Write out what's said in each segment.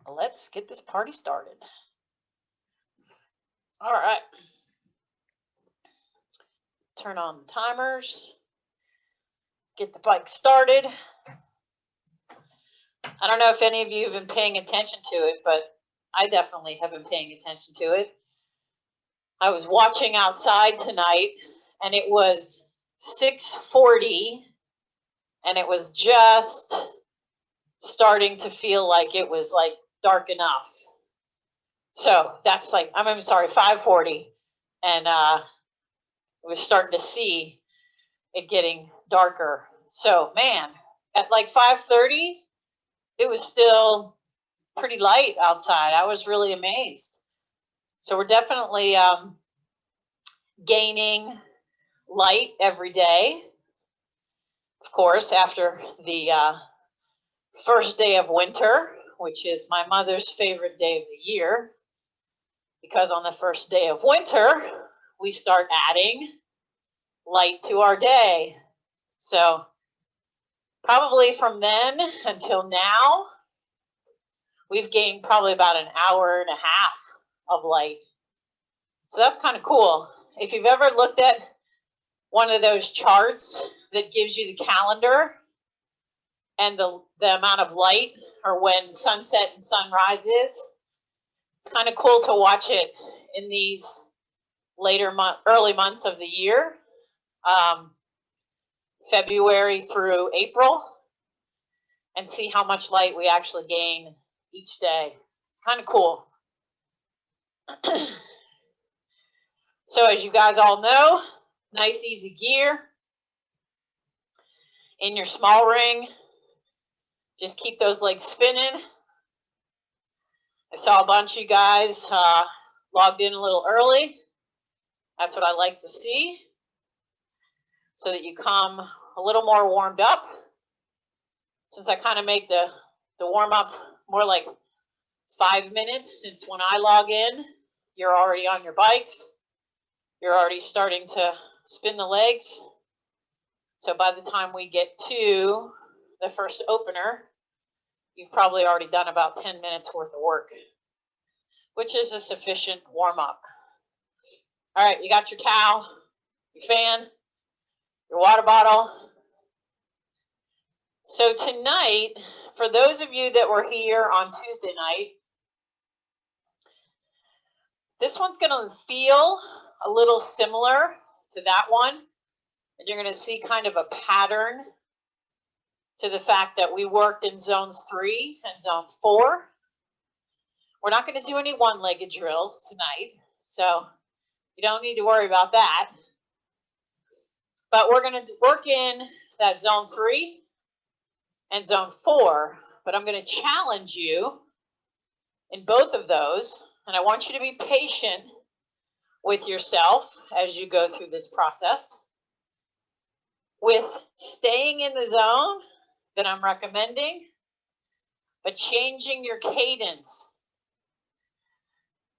Let's get this party started. All right. Turn on the timers. Get the bike started. I don't know if any of you have been paying attention to it, but I definitely have been paying attention to it. I was watching outside tonight, and it was 6:40, and it was just starting to feel like it was like dark enough. So that's like, I'm sorry, 5:40, and we was starting to see it getting darker. So man, at like 5:30, it was still pretty light outside. I was really amazed. So we're definitely gaining light every day. Of course, after the first day of winter, which is my mother's favorite day of the year, because on the first day of winter, we start adding light to our day. So probably from then until now, we've gained probably about an hour and a half of light. So that's kind of cool. If you've ever looked at one of those charts that gives you the calendar and the amount of light, or when sunset and sunrise is, it's kind of cool to watch it in these early months of the year, February through April, and see how much light we actually gain each day. It's kind of cool. So as you guys all know, nice easy gear in your small ring. Just keep those legs spinning. I saw a bunch of you guys logged in a little early. That's what I like to see, so that you come a little more warmed up. Since I kind of make the warm up more like 5 minutes, since when I log in, you're already on your bikes. You're already starting to spin the legs. So by the time we get to the first opener, you've probably already done about 10 minutes worth of work, which is a sufficient warm up. All right, you got your towel, your fan, your water bottle. So tonight, for those of you that were here on Tuesday night, this one's going to feel a little similar to that one. And you're going to see kind of a pattern to the fact that we worked in zones 3 and zone 4. We're not going to do any one-legged drills tonight, so you don't need to worry about that. But we're going to work in that zone 3 and zone 4, but I'm going to challenge you in both of those, and I want you to be patient with yourself as you go through this process with staying in the zone that I'm recommending, but changing your cadence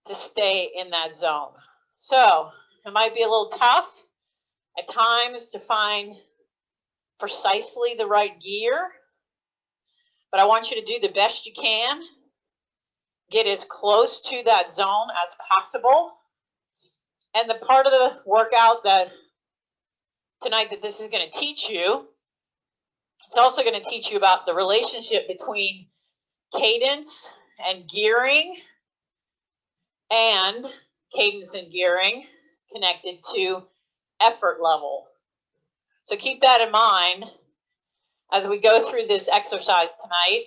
to stay in that zone. So it might be a little tough at times to find precisely the right gear, but I want you to do the best you can, get as close to that zone as possible. And the part of the workout that tonight that this is going to teach you, it's also going to teach you about the relationship between cadence and gearing, and cadence and gearing connected to effort level. So keep that in mind as we go through this exercise tonight.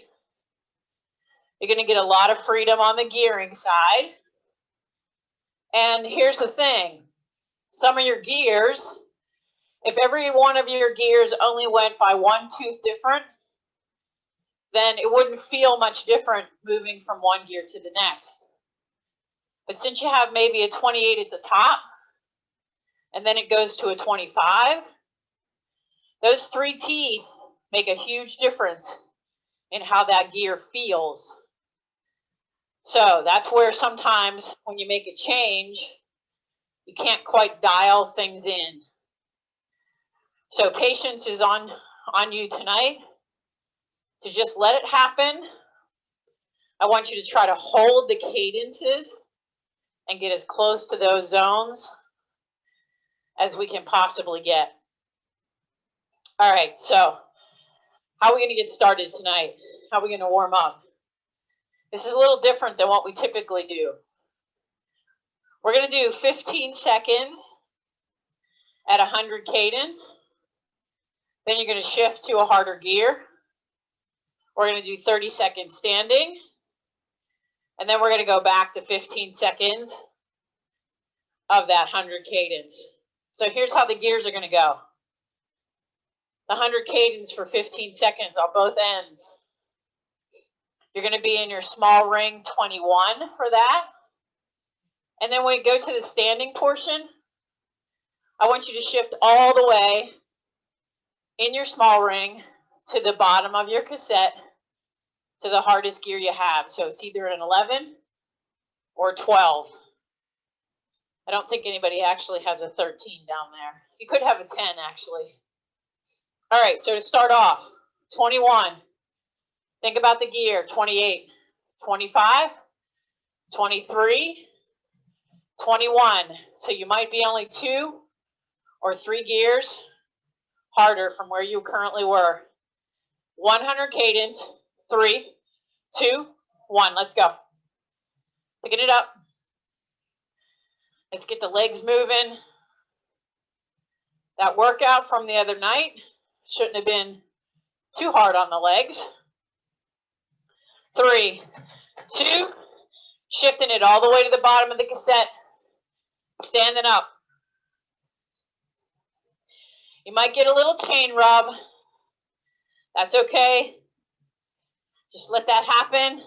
You're going to get a lot of freedom on the gearing side. And here's the thing. Some of your gears, if every one of your gears only went by one tooth different, then it wouldn't feel much different moving from one gear to the next. But since you have maybe a 28 at the top, and then it goes to a 25, those 3 teeth make a huge difference in how that gear feels. So that's where sometimes when you make a change, you can't quite dial things in. So patience is on you tonight to just let it happen. I want you to try to hold the cadences and get as close to those zones as we can possibly get. All right, so how are we going to get started tonight? How are we going to warm up? This is a little different than what we typically do. We're going to do 15 seconds at 100 cadence. Then you're going to shift to a harder gear. We're going to do 30 seconds standing. And then we're going to go back to 15 seconds of that 100 cadence. So here's how the gears are going to go. The 100 cadence for 15 seconds on both ends. You're going to be in your small ring 21 for that. And then when we go to the standing portion, I want you to shift all the way in your small ring to the bottom of your cassette to the hardest gear you have. So it's either an 11 or 12. I don't think anybody actually has a 13 down there. You could have a 10 actually. All right, so to start off, 21. Think about the gear, 28, 25, 23, 21. So you might be only 2 or 3 gears harder from where you currently were. 100 cadence, 3, 2, 1. Let's go. Picking it up. Let's get the legs moving. That workout from the other night shouldn't have been too hard on the legs. 3, 2, shifting it all the way to the bottom of the cassette. Standing up. You might get a little chain rub. That's okay. Just let that happen.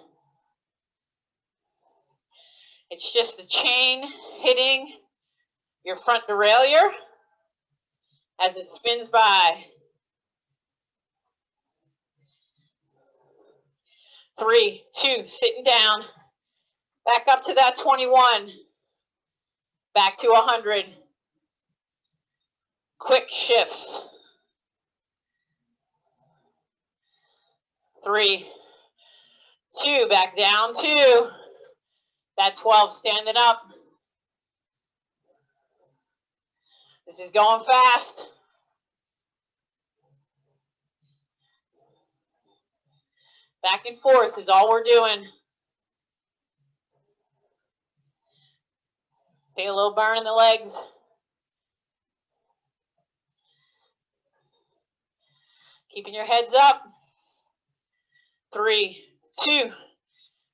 It's just the chain hitting your front derailleur as it spins by. 3, 2, sitting down. Back up to that 21. Back to 100. Quick shifts. 3, 2, back down 2. That 12 standing up. This is going fast. Back and forth is all we're doing. Feel a little burn in the legs. Keeping your heads up. 3, 2,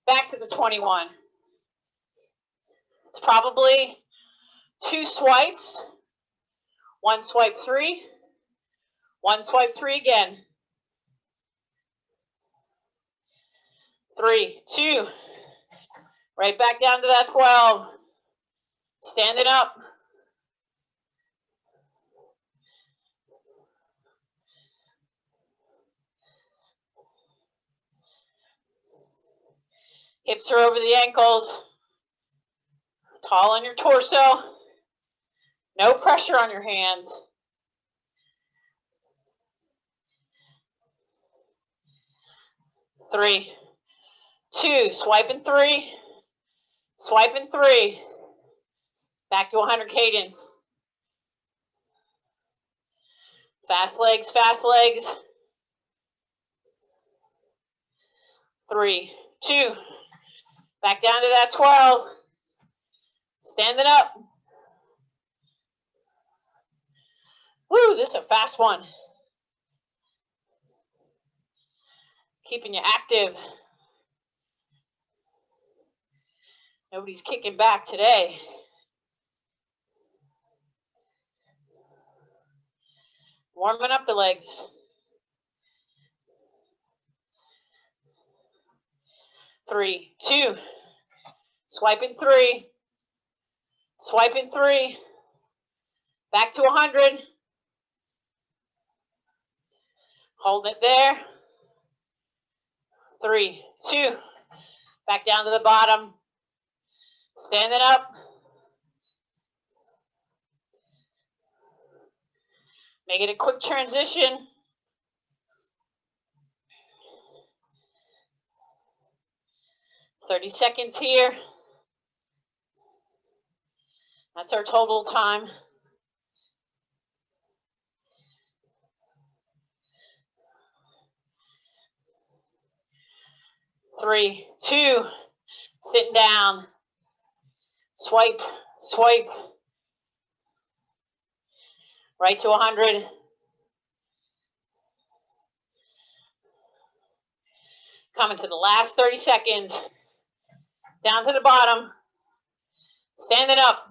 back to the 21. It's probably 2 swipes. 1 swipe 3. 1 swipe 3 again. 3, 2. Right back down to that 12. Standing up. Hips are over the ankles. Tall on your torso. No pressure on your hands. 3, 2, swiping 3, swiping 3. Back to 100 cadence. Fast legs, fast legs. 3, 2, back down to that 12. Standing up. Woo, this is a fast one. Keeping you active. Nobody's kicking back today. Warming up the legs. 3, 2, swiping 3, swiping 3, back to 100. Hold it there. 3, 2, back down to the bottom. Standing up. Make it a quick transition. 30 seconds here. That's our total time. Three, two, sitting down. Swipe, swipe. Right to 100. Coming to the last 30 seconds. Down to the bottom. Standing up.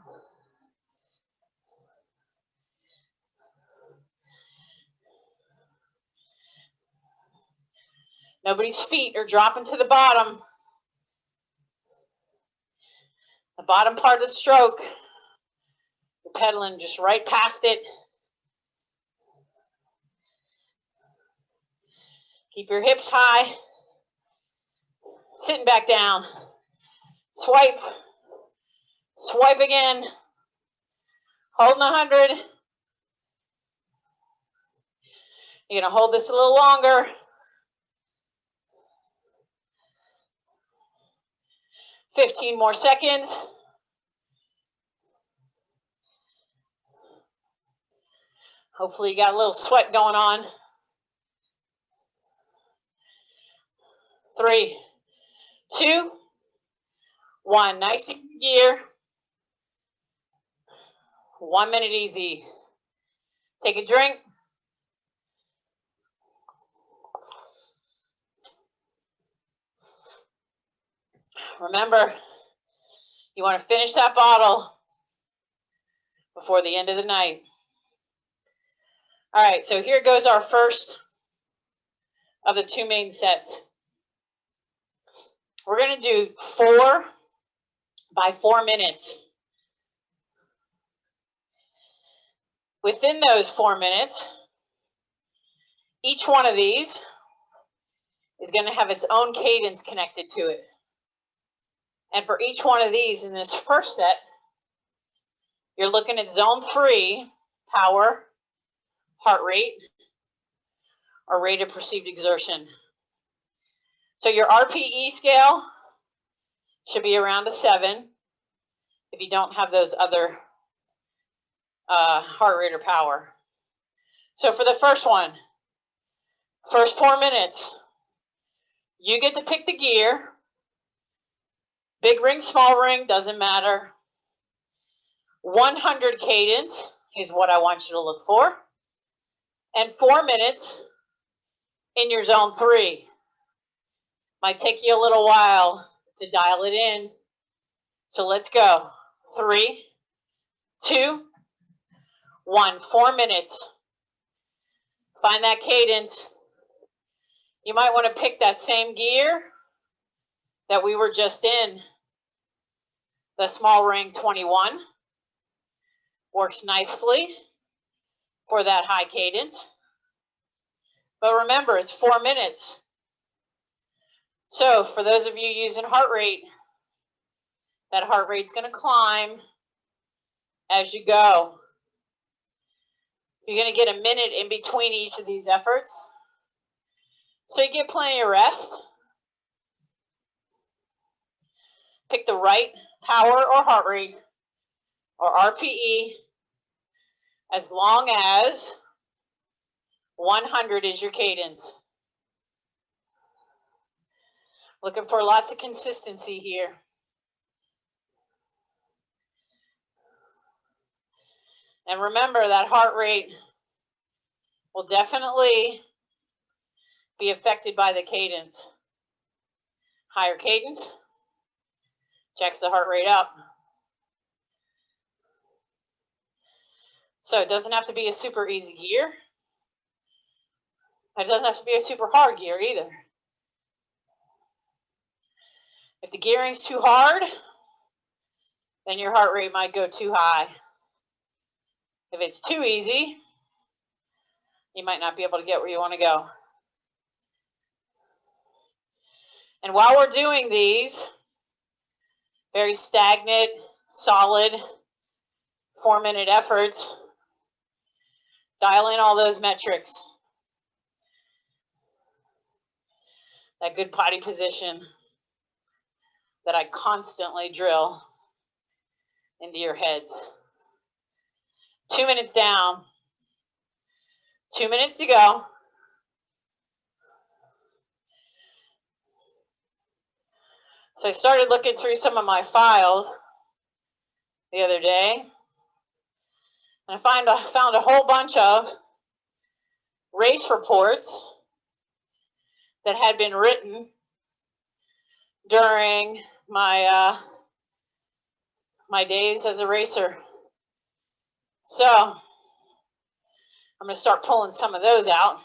Nobody's feet are dropping to the bottom. The bottom part of the stroke. You're pedaling just right past it. Keep your hips high. Sitting back down. Swipe. Swipe again. Holding 100. You're going to hold this a little longer. 15 more seconds. Hopefully you got a little sweat going on. 3, 2, 1. Nice gear. 1 minute easy. Take a drink. Remember, you want to finish that bottle before the end of the night. All right, so here goes our first of the 2 main sets. We're going to do 4 by 4 minutes. Within those 4 minutes, each one of these is going to have its own cadence connected to it. And for each one of these in this first set, you're looking at zone 3, power, heart rate, or rate of perceived exertion. So your RPE scale should be around a 7 if you don't have those other heart rate or power. So for the first one, first 4 minutes, you get to pick the gear. Big ring, small ring, doesn't matter. 100 cadence is what I want you to look for. And 4 minutes in your zone 3. Might take you a little while to dial it in. So let's go. 3, 2, 1. 4 minutes. Find that cadence. You might want to pick that same gear that we were just in. The small ring 21 works nicely for that high cadence. But remember, it's 4 minutes. So for those of you using heart rate, that heart rate's going to climb as you go. You're going to get a minute in between each of these efforts. So you get plenty of rest. Pick the right power or heart rate or RPE as long as 100 is your cadence. Looking for lots of consistency here. And remember, that heart rate will definitely be affected by the cadence. Higher cadence jacks the heart rate up. So it doesn't have to be a super easy gear. It doesn't have to be a super hard gear either. If the gearing's too hard, then your heart rate might go too high. If it's too easy, you might not be able to get where you want to go. And while we're doing these very stagnant, solid 4 minute efforts, dial in all those metrics. That good body position. that I constantly drill into your heads. 2 minutes down, 2 minutes to go. So I started looking through some of my files the other day, and I found a whole bunch of race reports that had been written during my my days as a racer. So I'm going to start pulling some of those out,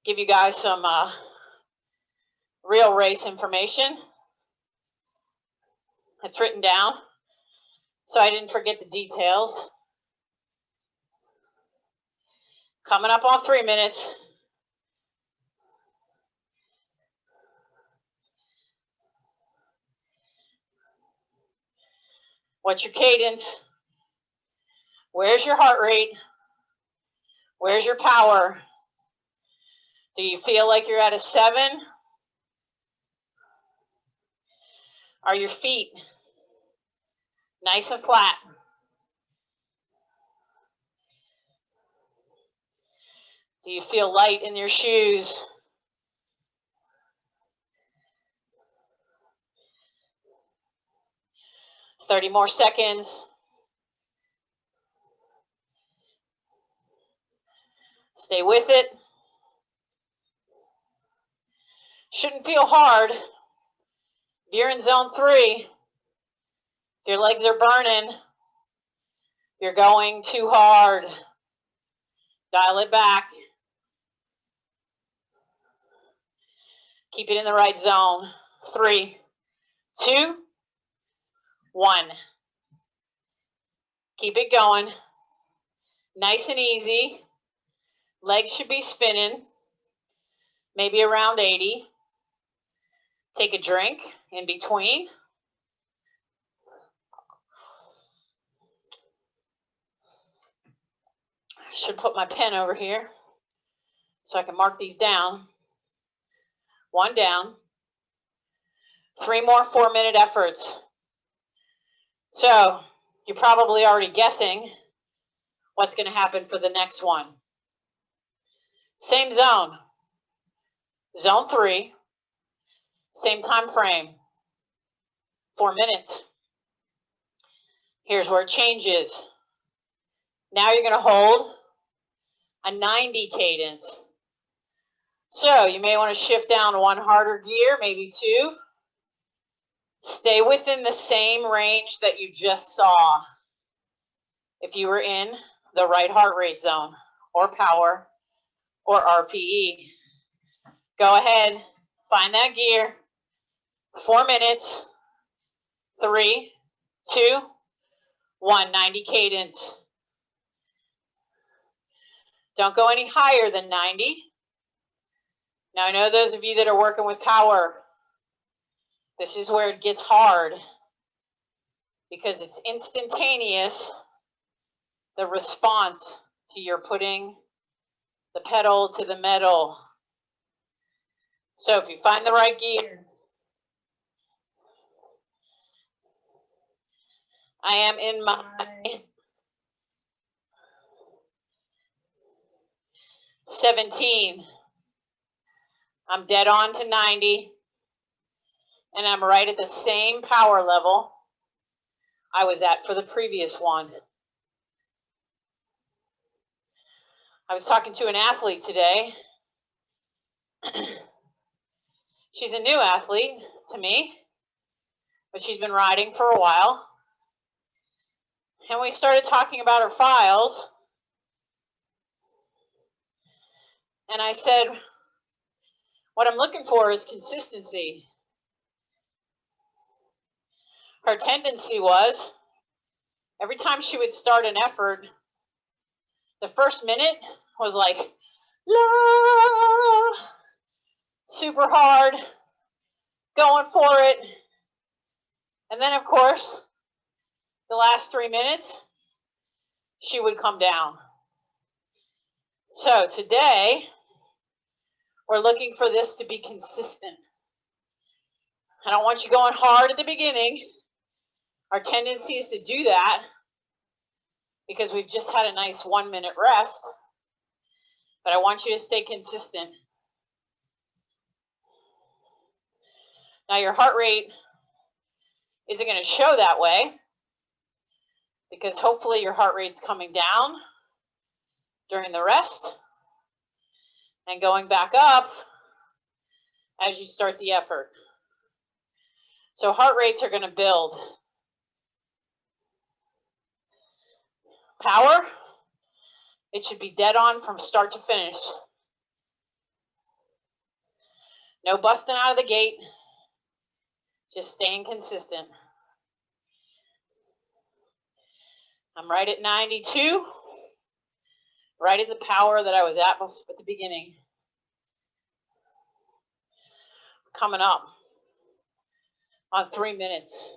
give you guys some real race information. It's written down, so I didn't forget the details. Coming up on 3 minutes. What's your cadence? Where's your heart rate? Where's your power? Do you feel like you're at a 7? Are your feet nice and flat? Do you feel light in your shoes? $30 more seconds. Stay with it. Shouldn't feel hard. If you're in zone 3, if your legs are burning, you're going too hard. Dial it back. Keep it in the right zone. 3, 2, 1. Keep it going. Nice and easy. Legs should be spinning, maybe around 80. Take a drink in between. I should put my pen over here so I can mark these down. 1 down. 3 more 4-minute efforts. So you're probably already guessing what's going to happen for the next one. Same zone. Zone 3. Same time frame. 4 minutes. Here's where it changes. Now you're going to hold a 90 cadence. So you may want to shift down to 1 harder gear, maybe 2. Stay within the same range that you just saw if you were in the right heart rate zone or power or RPE. Go ahead, find that gear. 4 minutes. 3, 2, 1. 90 cadence. Don't go any higher than 90. Now I know those of you that are working with power, this is where it gets hard because it's instantaneous, the response to your putting the pedal to the metal. So if you find the right gear, I am in my 17. I'm dead on to 90, and I'm right at the same power level I was at for the previous one. I was talking to an athlete today. She's a new athlete to me, but she's been riding for a while. And we started talking about her files. And I said, what I'm looking for is consistency. Her tendency was, every time she would start an effort, the first minute was like, la, super hard, going for it. And then, of course, the last 3 minutes, she would come down. So today, we're looking for this to be consistent. I don't want you going hard at the beginning. Our tendency is to do that because we've just had a nice 1 minute rest. But I want you to stay consistent. Now your heart rate isn't going to show that way because hopefully your heart rate's coming down during the rest and going back up as you start the effort. So heart rates are going to build. Power, it should be dead on from start to finish. No busting out of the gate, just staying consistent. I'm right at 92, right at the power that I was at the beginning. Coming up on 3 minutes.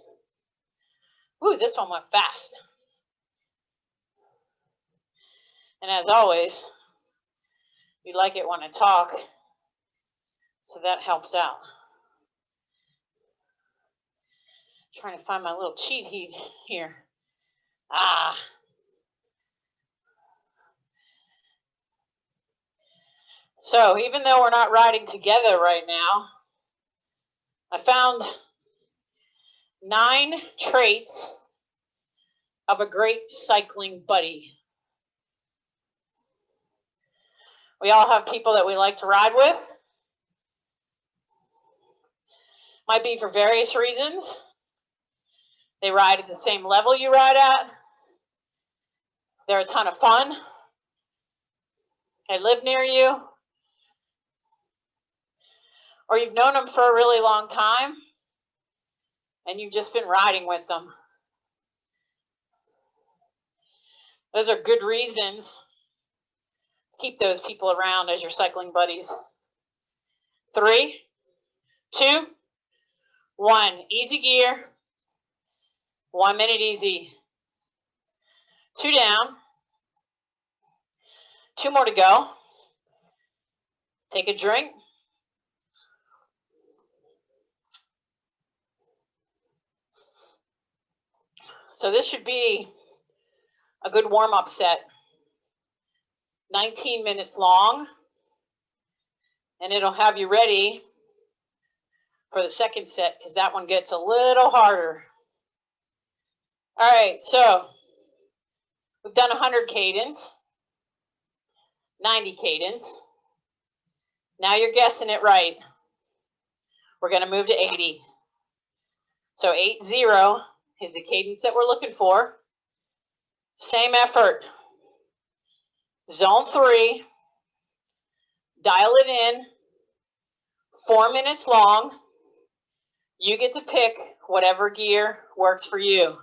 Ooh, this one went fast. And as always, you like it when I talk, so that helps out. Trying to find my little cheat sheet here. So even though we're not riding together right now, I found 9 traits of a great cycling buddy. We all have people that we like to ride with. Might be for various reasons. They ride at the same level you ride at. They're a ton of fun. They live near you. Or you've known them for a really long time and you've just been riding with them. Those are good reasons to keep those people around as your cycling buddies. 3, 2, 1. Easy gear. 1 minute easy. 2 down. 2 more to go. Take a drink. So this should be a good warm-up set. 19 minutes long. And it'll have you ready for the second set because that one gets a little harder. All right, so we've done 100 cadence, 90 cadence. Now you're guessing it right. We're going to move to 80. So 80 is the cadence that we're looking for. Same effort. Zone 3. Dial it in. 4 minutes long. You get to pick whatever gear works for you.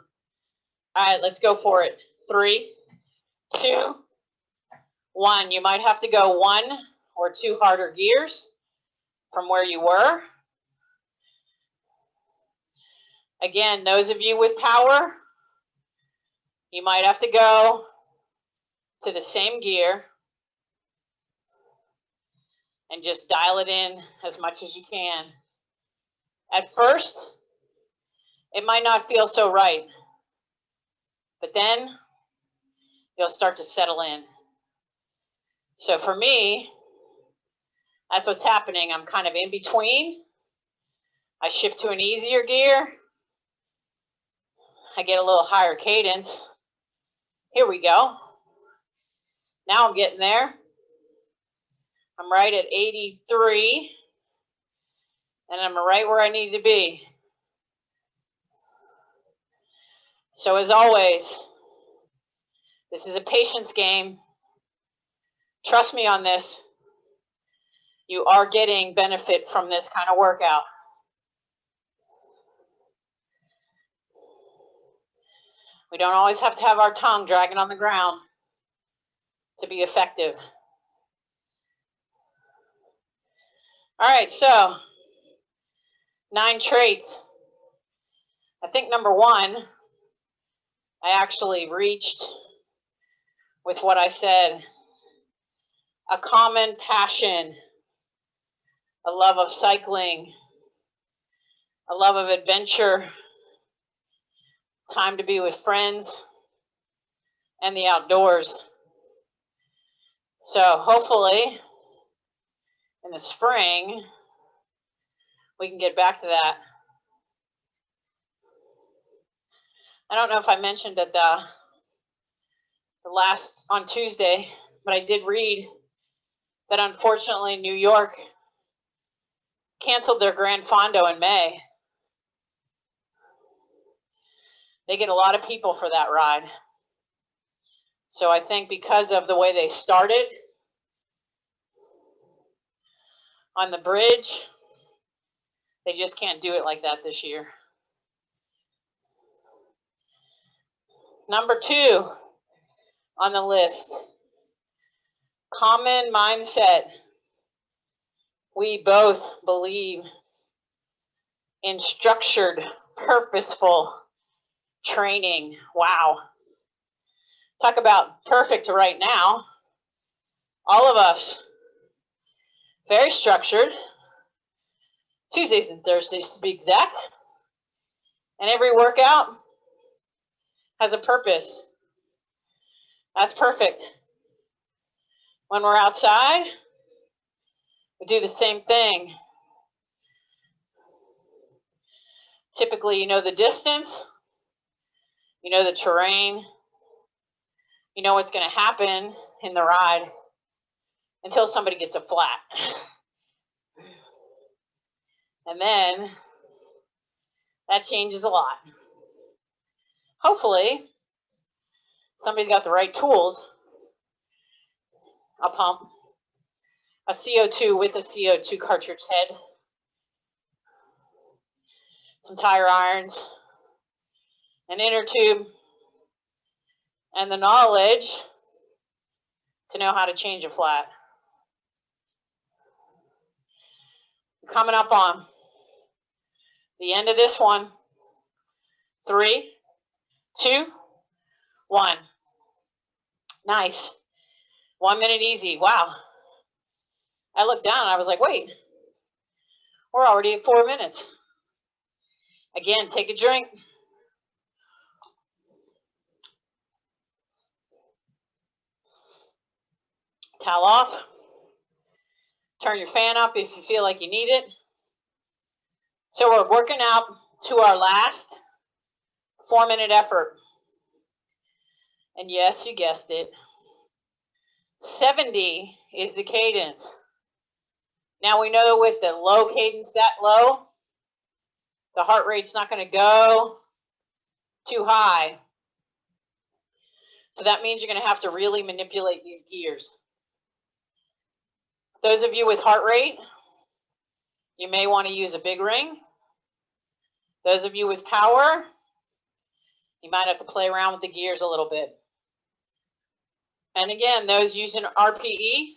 All right, let's go for it. 3, 2, 1. You might have to go 1 or 2 harder gears from where you were. Again, those of you with power, you might have to go to the same gear and just dial it in as much as you can. At first, it might not feel so right, but then you'll start to settle in. So for me, that's what's happening. I'm kind of in between. I shift to an easier gear. I get a little higher cadence. Here we go. Now I'm getting there. I'm right at 83. And I'm right where I need to be. So as always, this is a patience game. Trust me on this. You are getting benefit from this kind of workout. We don't always have to have our tongue dragging on the ground to be effective. All right, so 9 traits. I think number 1, I actually reached with what I said. A common passion, a love of cycling, a love of adventure, time to be with friends, and the outdoors. So hopefully in the spring, we can get back to that. I don't know if I mentioned it the last on Tuesday, but I did read that unfortunately New York canceled their Grand Fondo in May. They get a lot of people for that ride. So I think because of the way they started on the bridge, they just can't do it like that this year. Number 2 on the list, common mindset. We both believe in structured, purposeful training. Wow. Talk about perfect right now. All of us, very structured. Tuesdays and Thursdays to be exact. And every workout has a purpose. That's perfect. When we're outside, we do the same thing. Typically, you know the distance, you know the terrain, you know what's going to happen in the ride until somebody gets a flat. And then that changes a lot. Hopefully, somebody's got the right tools. A pump, a CO2 with a CO2 cartridge head, some tire irons, an inner tube, and the knowledge to know how to change a flat. Coming up on the end of this one. 3, 2, 1. Nice. 1 minute easy. Wow. I looked down and I was like, wait, we're already at 4 minutes. Again, take a drink. Towel off. Turn your fan up if you feel like you need it. So we're working out to our last 4-minute effort. And yes, you guessed it. 70 is the cadence. Now we know with the low cadence that low, the heart rate's not going to go too high. So that means you're going to have to really manipulate these gears. Those of you with heart rate, you may want to use a big ring. Those of you with power, you might have to play around with the gears a little bit. And again, those using RPE,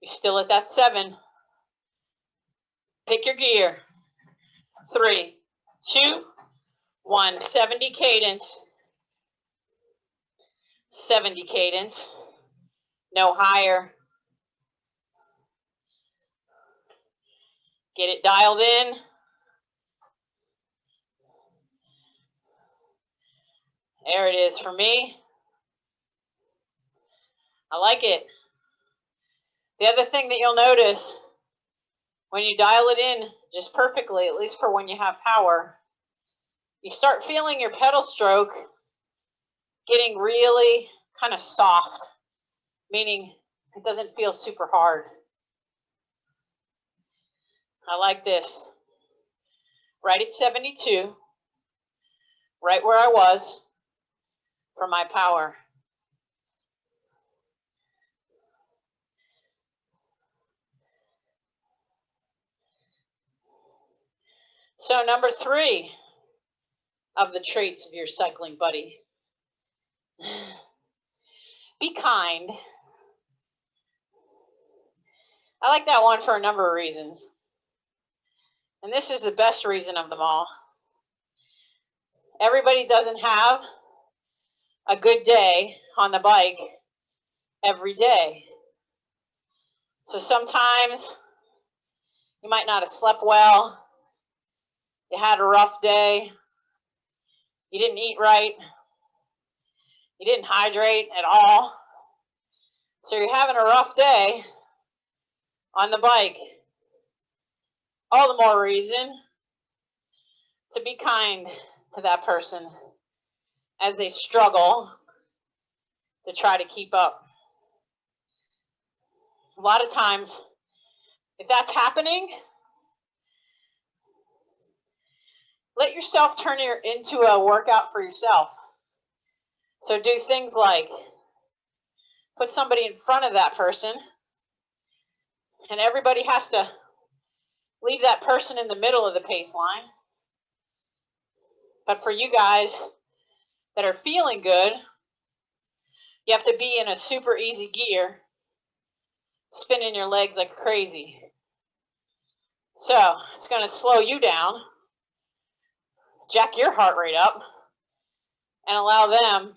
you're still at that 7. Pick your gear. 3, 2, 1. 70 cadence. 70 cadence. No higher. Get it dialed in. There it is for me. I like it. The other thing that you'll notice when you dial it in just perfectly, at least for when you have power, you start feeling your pedal stroke getting really kind of soft, meaning it doesn't feel super hard. I like this. Right at 72, right where I was for my power. So number 3 of the traits of your cycling buddy. Be kind. I like that one for a number of reasons. And this is the best reason of them all. Everybody doesn't have a good day on the bike every day. So sometimes you might not have slept well. You had a rough day. You didn't eat right. You didn't hydrate at all. So you're having a rough day on the bike. All the more reason to be kind to that person as they struggle to try to keep up. A lot of times, if that's happening, let yourself turn it into a workout for yourself. So do things like put somebody in front of that person, and everybody has to leave that person in the middle of the pace line. But for you guys that are feeling good, you have to be in a super easy gear, spinning your legs like crazy. So it's going to slow you down, jack your heart rate up, and allow them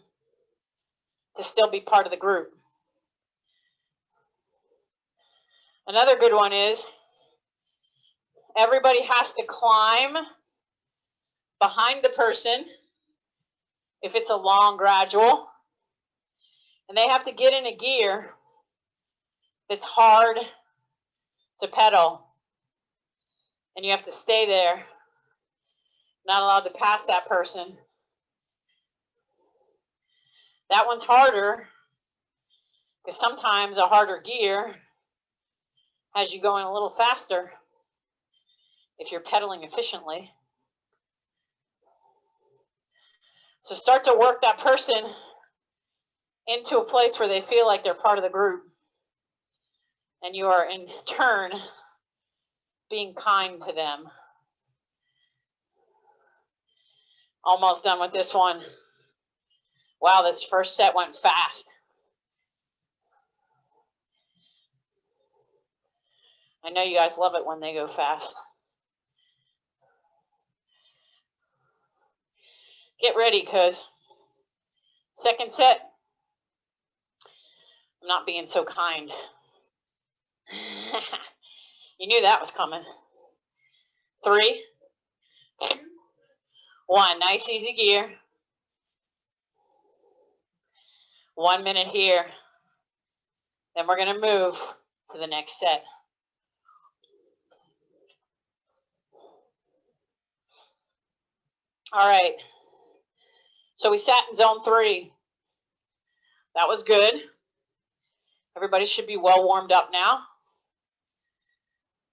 to still be part of the group. Another good one is everybody has to climb behind the person if it's a long gradual, and they have to get in a gear that's hard to pedal, and you have to stay there, not allowed to pass that person. That one's harder because sometimes a harder gear has you going a little faster if you're pedaling efficiently. So start to work that person into a place where they feel like they're part of the group, and you are in turn being kind to them. Almost done with this one. Wow, this first set went fast. I know you guys love it when they go fast. Get ready, because second set, I'm not being so kind. You knew that was coming. 3, 2, 1. Nice easy gear. 1 minute here. Then we're going to move to the next set. All right. So we sat in zone 3. That was good. Everybody should be well warmed up now.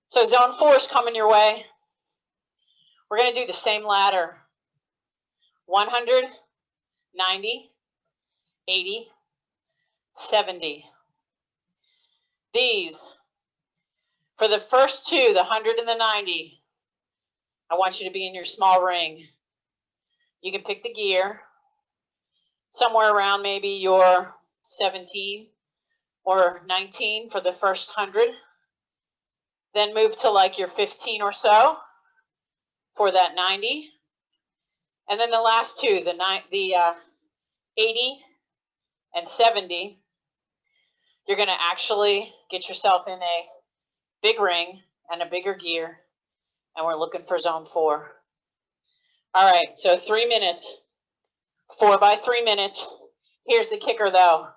So zone 4 is coming your way. We're going to do the same ladder. 100, 90, 80, 70. These, for the first two, the 100 and the 90, I want you to be in your small ring. You can pick the gear somewhere around maybe your 17 or 19 for the first 100. Then move to like your 15 or so for that 90. And then the last two, the 80 and 70, you're going to actually get yourself in a big ring and a bigger gear, and we're looking for zone 4. All right, so 3 minutes, 4 by 3 minutes. Here's the kicker though.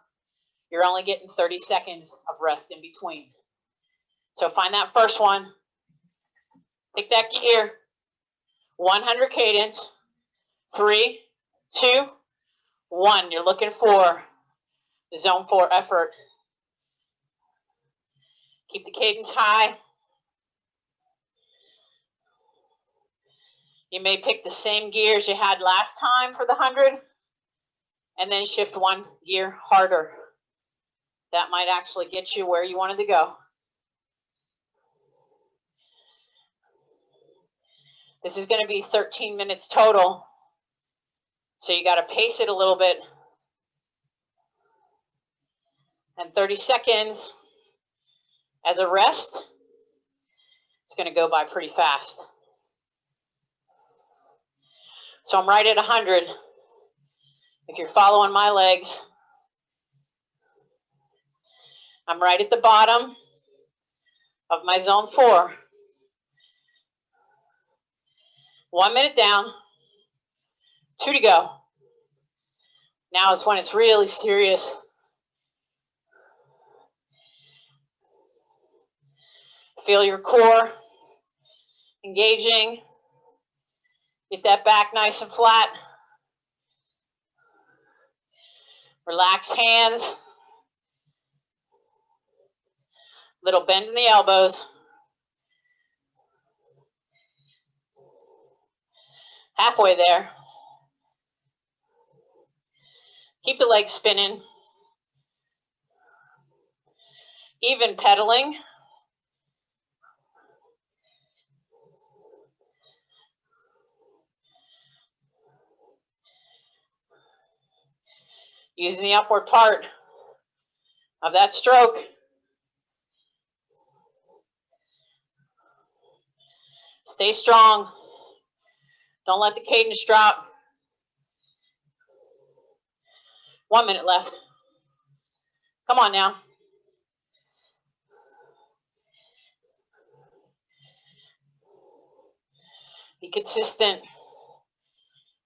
You're only getting 30 seconds of rest in between. So find that first one, pick that gear, 100 cadence, 3, 2, 1. You're looking for the zone 4 effort. Keep the cadence high. You may pick the same gears you had last time for the 100, and then shift one gear harder. That might actually get you where you wanted to go. This is going to be 13 minutes total, so you got to pace it a little bit. And 30 seconds as a rest, it's going to go by pretty fast. So I'm right at 100. If you're following my legs, I'm right at the bottom of my zone 4. 1 minute down, 2 to go. Now is when it's really serious. Feel your core engaging. Get that back nice and flat. Relax hands. Little bend in the elbows. Halfway there. Keep the legs spinning. Even pedaling. Using the upward part of that stroke. Stay strong. Don't let the cadence drop. 1 minute left. Come on now. Be consistent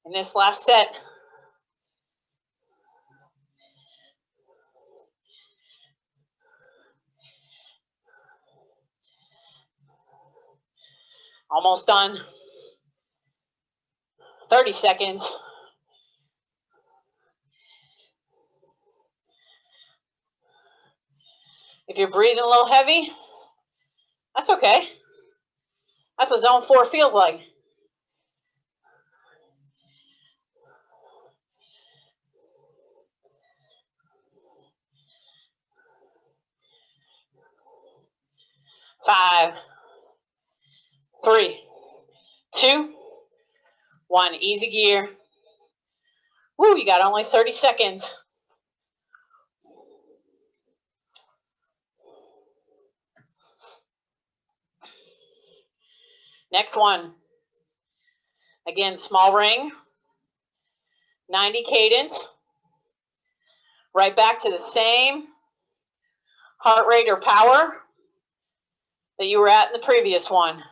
in this last set. Almost done. 30 seconds. If you're breathing a little heavy, that's okay. That's what zone 4 feels like. Five, 3, 2, 1. Easy gear. Woo, you got only 30 seconds. Next one. Again, small ring. 90 cadence. Right back to the same heart rate or power that you were at in the previous one.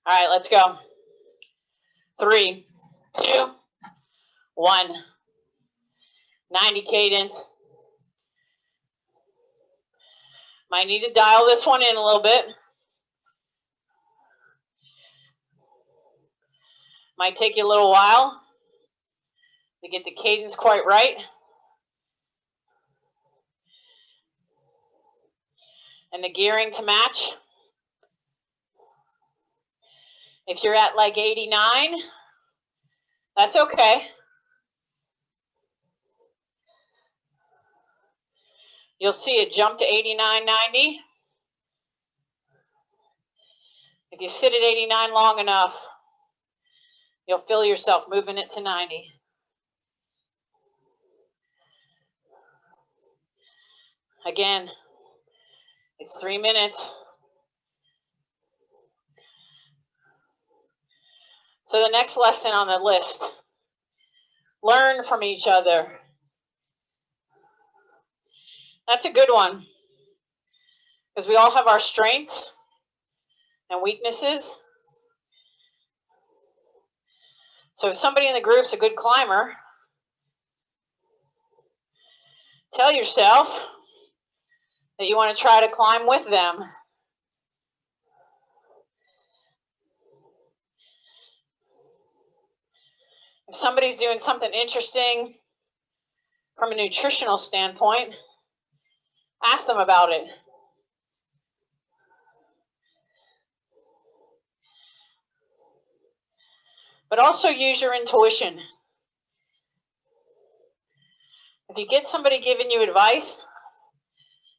All right, let's go. 3, 2, 1. 90 cadence. Might need to dial this one in a little bit. Might take you a little while to get the cadence quite right. And the gearing to match. If you're at like 89, that's okay. You'll see it jump to 89, 90. If you sit at 89 long enough, you'll feel yourself moving it to 90. Again, it's 3 minutes. So the next lesson on the list, learn from each other. That's a good one, because we all have our strengths and weaknesses. So if somebody in the group's a good climber, tell yourself that you want to try to climb with them. If somebody's doing something interesting from a nutritional standpoint, ask them about it. But also use your intuition. If you get somebody giving you advice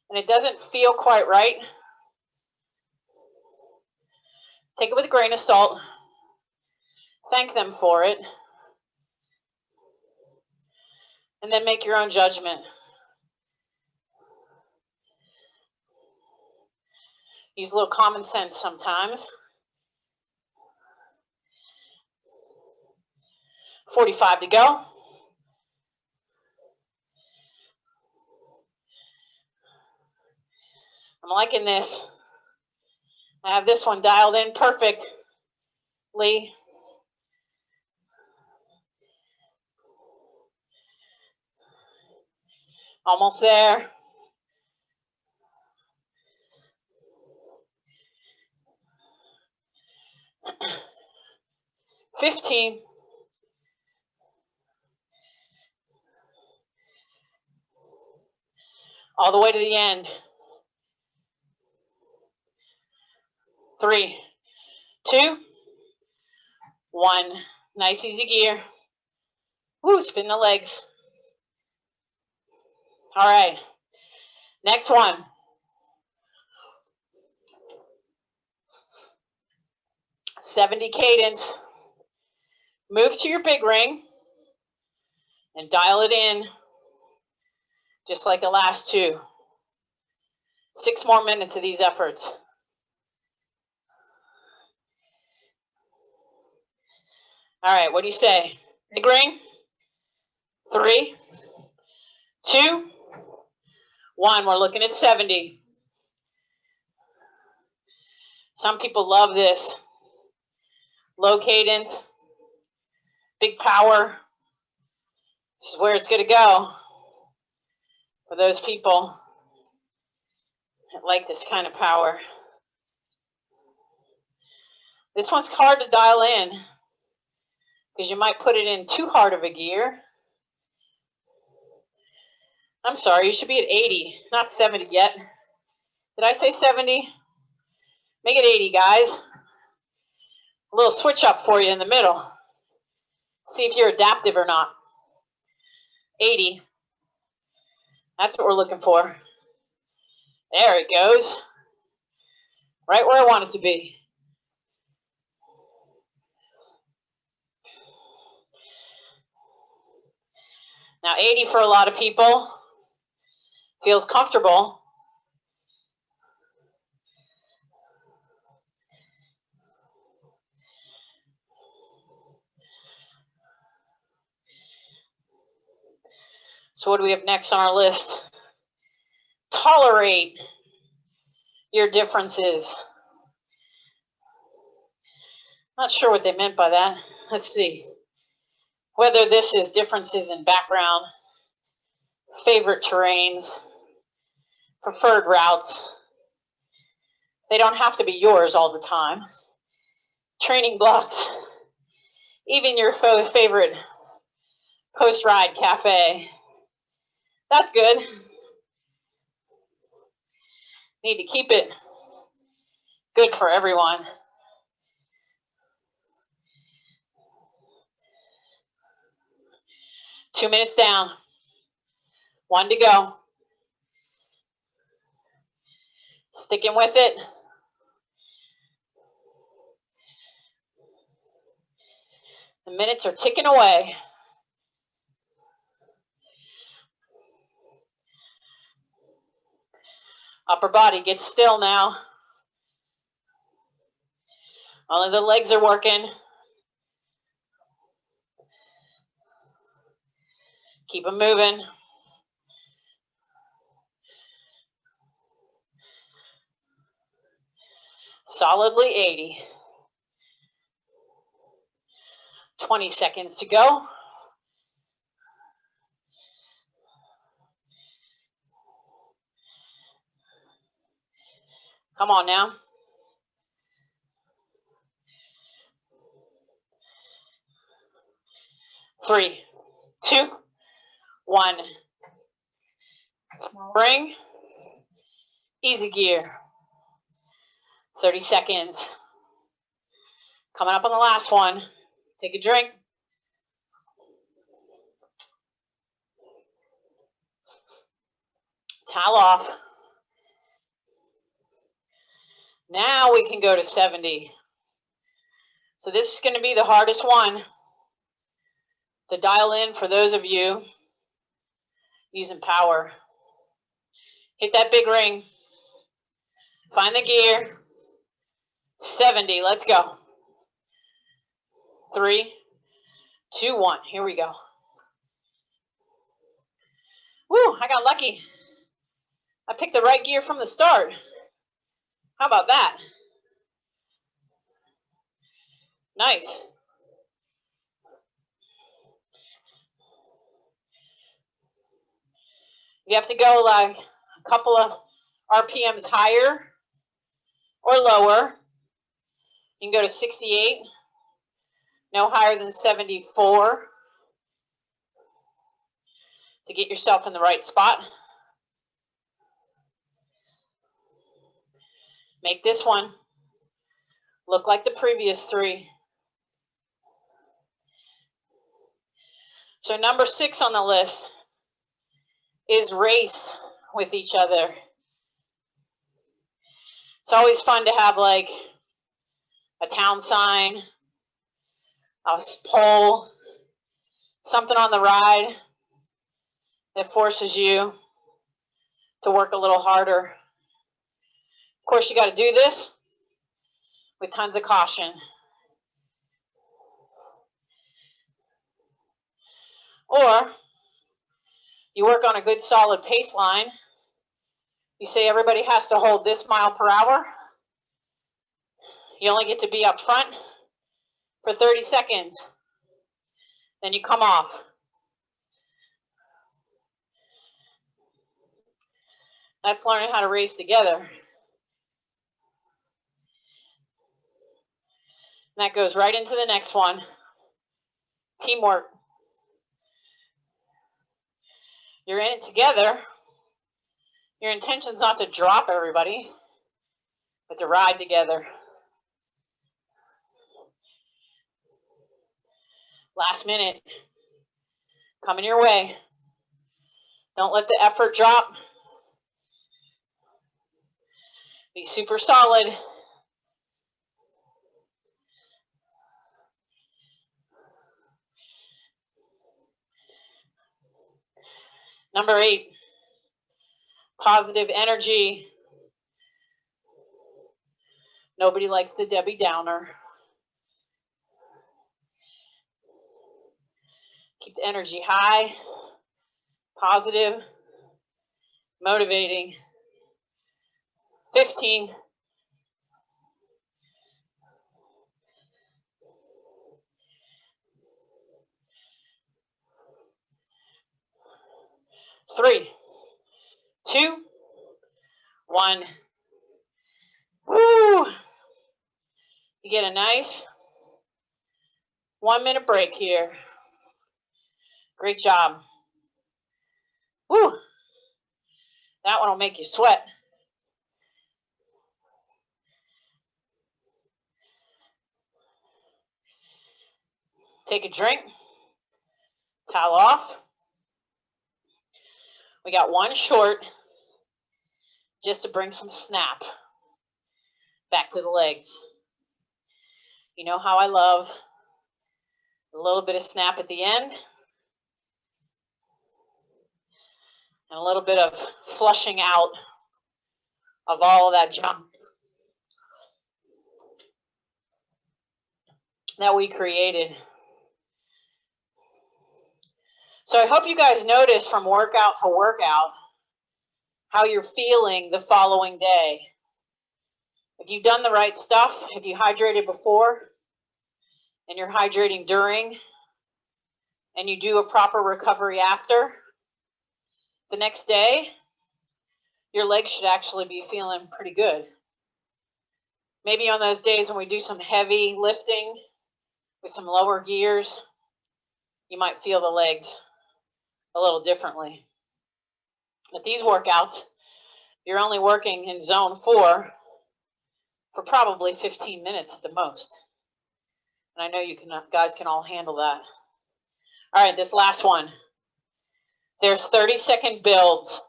and it doesn't feel quite right, take it with a grain of salt. Thank them for it. And then make your own judgment. Use a little common sense sometimes. 45 to go. I'm liking this. I have this one dialed in perfectly. Almost there. 15. All the way to the end. 3, 2, 1. Nice easy gear. Woo, spin the legs. All right. Next one. $70 cadence. Move to your big ring and dial it in just like the last two. 6 more minutes of these efforts. All right, what do you say? Big ring. 3, 2, 1. We're looking at 70. Some people love this. Low cadence, big power. This is where it's going to go for those people that like this kind of power. This one's hard to dial in because you might put it in too hard of a gear. I'm sorry, you should be at 80, not 70 yet. Did I say 70? Make it 80, guys. A little switch up for you in the middle. See if you're adaptive or not. 80. That's what we're looking for. There it goes. Right where I want it to be. Now 80 for a lot of people feels comfortable. So what do we have next on our list? Tolerate your differences. Not sure what they meant by that. Let's see. Whether this is differences in background, favorite terrains, preferred routes. They don't have to be yours all the time. Training blocks, even your favorite post-ride cafe. That's good. Need to keep it good for everyone. Two minutes down. 1 to go. Sticking with it. The minutes are ticking away. Upper body gets still now. Only the legs are working. Keep them moving. Solidly 80. 20 seconds to go. Come on now. Three, 2, 1. Ring. Easy gear. 30 seconds. Coming up on the last one. Take a drink. Towel off. Now we can go to 70. So this is going to be the hardest one to dial in for those of you using power. Hit that big ring. Find the gear. 70. Let's go. 3, 2, 1. Here we go. Woo, I got lucky. I picked the right gear from the start. How about that? Nice. You have to go like a couple of RPMs higher or lower. You can go to 68, no higher than 74 to get yourself in the right spot. Make this one look like the previous 3. So number 6 on the list is race with each other. It's always fun to have like a town sign, a pole, something on the ride that forces you to work a little harder. Of course, you got to do this with tons of caution. Or you work on a good solid pace line. You say everybody has to hold this mile per hour. You only get to be up front for 30 seconds. Then you come off. That's learning how to race together. And that goes right into the next one. Teamwork. You're in it together. Your intention's not to drop everybody, but to ride together. Last minute, coming your way. Don't let the effort drop. Be super solid. Number 8, positive energy. Nobody likes the Debbie Downer. Keep the energy high, positive, motivating. 15. Three, 2, 1. Woo! You get a nice 1-minute break here. Great job. Woo! That one will make you sweat. Take a drink. Towel off. We got one short just to bring some snap back to the legs. You know how I love a little bit of snap at the end and a little bit of flushing out of all of that junk that we created. So I hope you guys notice from workout to workout how you're feeling the following day. If you've done the right stuff, if you hydrated before and you're hydrating during and you do a proper recovery after, the next day, your legs should actually be feeling pretty good. Maybe on those days when we do some heavy lifting with some lower gears, you might feel the legs a little differently. But these workouts, you're only working in zone 4 for probably 15 minutes at the most. And I know you guys can all handle that. All right, this last one. There's 30-second builds.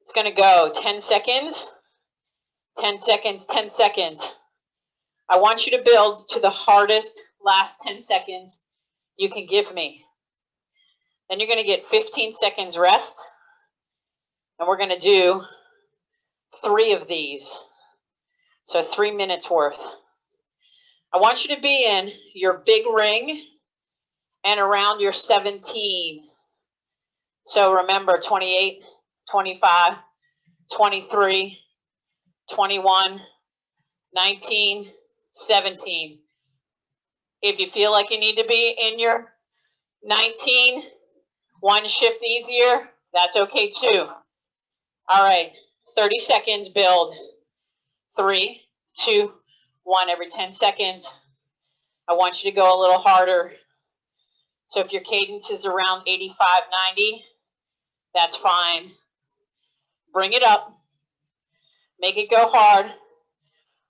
It's going to go 10 seconds, 10 seconds, 10 seconds. I want you to build to the hardest last 10 seconds you can give me. Then you're going to get 15 seconds rest. And we're going to do 3 of these. So 3 minutes worth. I want you to be in your big ring and around your 17. So remember 28, 25, 23, 21, 19, 17. If you feel like you need to be in your 19, one shift easier, that's okay too. All right, 30 seconds build. 3, 2, 1. Every 10 seconds, I want you to go a little harder. So if your cadence is around 85, 90, that's fine. Bring it up. Make it go hard.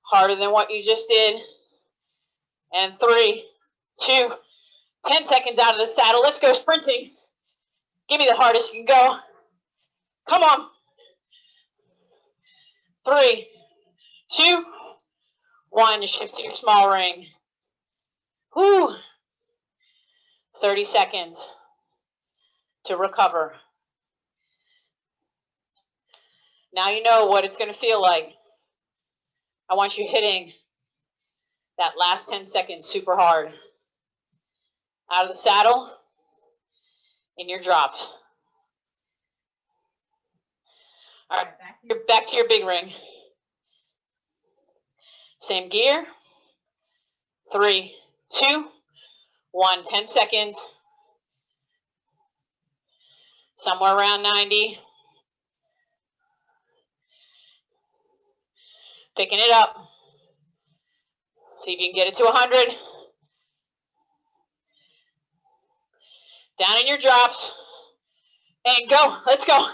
Harder than what you just did. And 3, 2, 10 seconds out of the saddle. Let's go sprinting. Give me the hardest you can go. Come on. 3, 2, 1. Shift to your small ring. Whew. 30 seconds to recover. Now you know what it's going to feel like. I want you hitting that last 10 seconds super hard. Out of the saddle, in your drops. All right, back to your big ring. Same gear. 3, 2, 1. 10 seconds. Somewhere around 90. Picking it up. See if you can get it to 100. Down in your drops. And go. Let's go.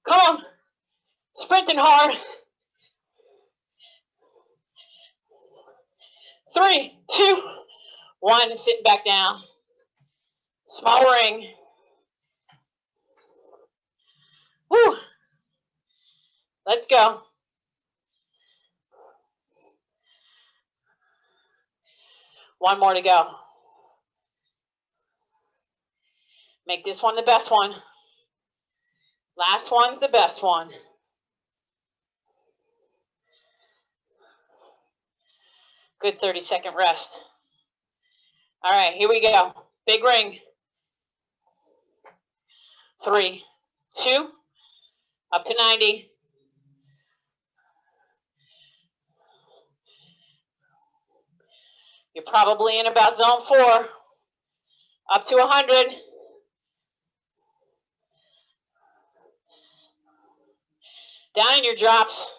Come on. Sprinting hard. 3, 2, 1. Sitting back down. Small ring. Woo. Let's go. One more to go. Make this one the best one. Last one's the best one. Good 30-second rest. All right, here we go. Big ring. 3, 2, up to 90. You're probably in about zone 4. Up to 100. Down in your drops.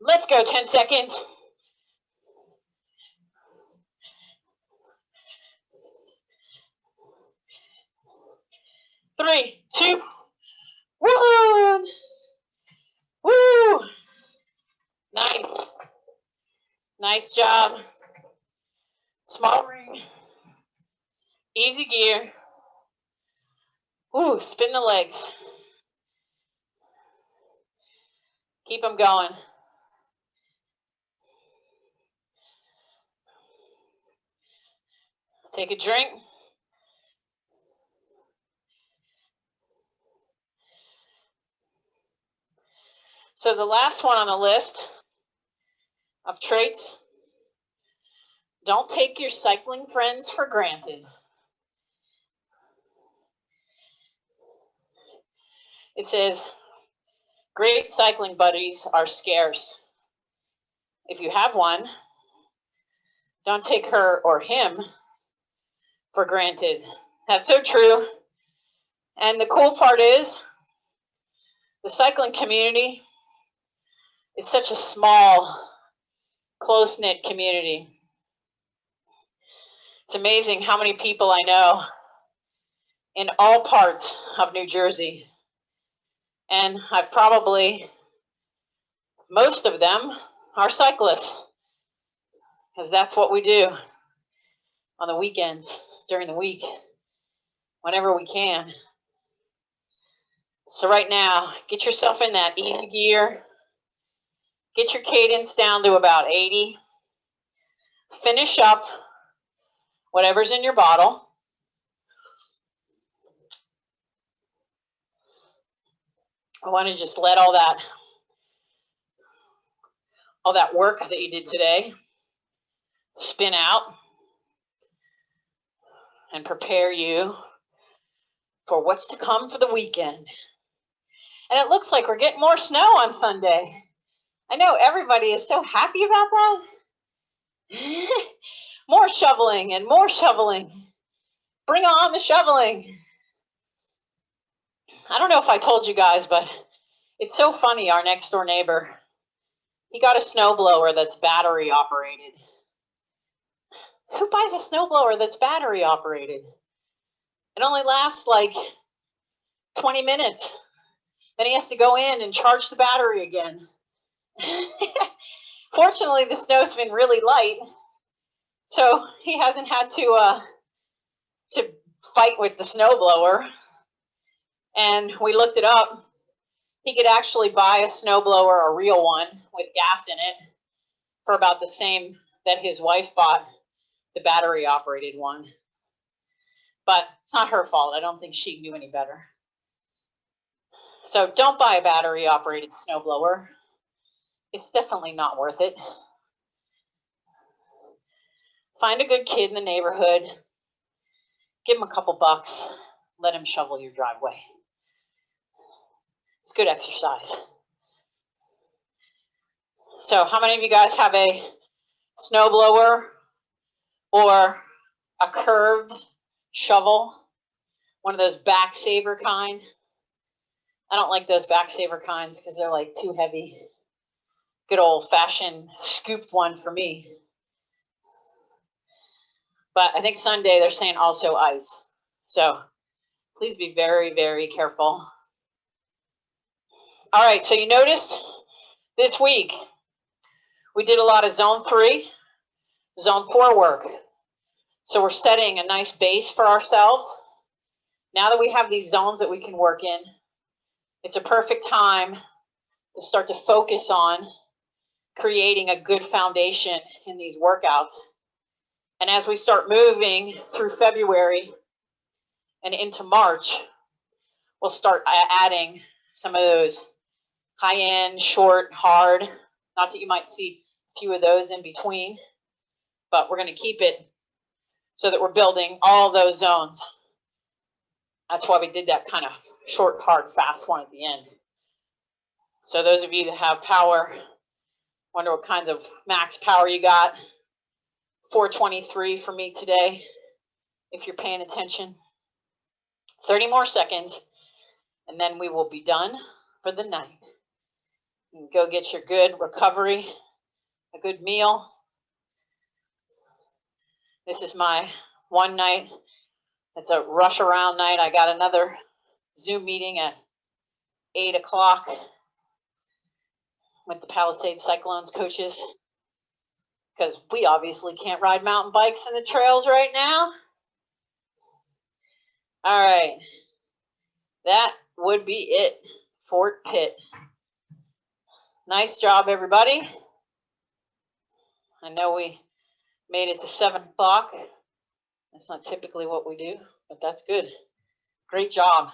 Let's go, 10 seconds. Three, 2, 1. Woo! Nice. Nice job. Small ring. Easy gear. Ooh, spin the legs. Keep them going. Take a drink. So the last one on the list of traits, don't take your cycling friends for granted. It says, great cycling buddies are scarce. If you have one, don't take her or him for granted. That's so true. And the cool part is, the cycling community is such a small, close-knit community. It's amazing how many people I know in all parts of New Jersey. And most of them are cyclists, because that's what we do on the weekends, during the week, whenever we can. So right now, get yourself in that easy gear. Get your cadence down to about 80. Finish up whatever's in your bottle. I want to just let all that work that you did today spin out and prepare you for what's to come for the weekend. And it looks like we're getting more snow on Sunday. I know everybody is so happy about that. More shoveling and more shoveling. Bring on the shoveling. I don't know if I told you guys, but it's so funny. Our next door neighbor, he got a snowblower that's battery operated. Who buys a snowblower that's battery operated? It only lasts like 20 minutes. Then he has to go in and charge the battery again. Fortunately, the snow's been really light, so he hasn't had to fight with the snowblower. And we looked it up. He could actually buy a snowblower, a real one, with gas in it for about the same that his wife bought the battery operated one. But it's not her fault. I don't think she knew any better. So don't buy a battery operated snowblower. It's definitely not worth it. Find a good kid in the neighborhood. Give him a couple bucks. Let him shovel your driveway. It's good exercise. So how many of you guys have a snowblower or a curved shovel? One of those back saver kind? I don't like those back saver kinds because they're like too heavy. Good old fashioned scooped one for me. But I think Sunday they're saying also ice. So please be very, very careful. All right, so you noticed this week we did a lot of zone 3, zone 4 work. So we're setting a nice base for ourselves. Now that we have these zones that we can work in, it's a perfect time to start to focus on creating a good foundation in these workouts. And as we start moving through February and into March, we'll start adding some of those high-end, short, hard. Not that you might see a few of those in between, but we're going to keep it so that we're building all those zones. That's why we did that kind of short, hard, fast one at the end. So those of you that have power, wonder what kinds of max power you got. 423 for me today, if you're paying attention. 30 more seconds, and then we will be done for the night. You can go get your good recovery, a good meal. This is my one night. It's a rush around night. I got another Zoom meeting at 8 o'clock with the Palisades Cyclones coaches, because we obviously can't ride mountain bikes in the trails right now. All right, that would be it. Fort Pitt. Nice job, everybody. I know we made it to 7 o'clock. That's not typically what we do, but that's good. Great job.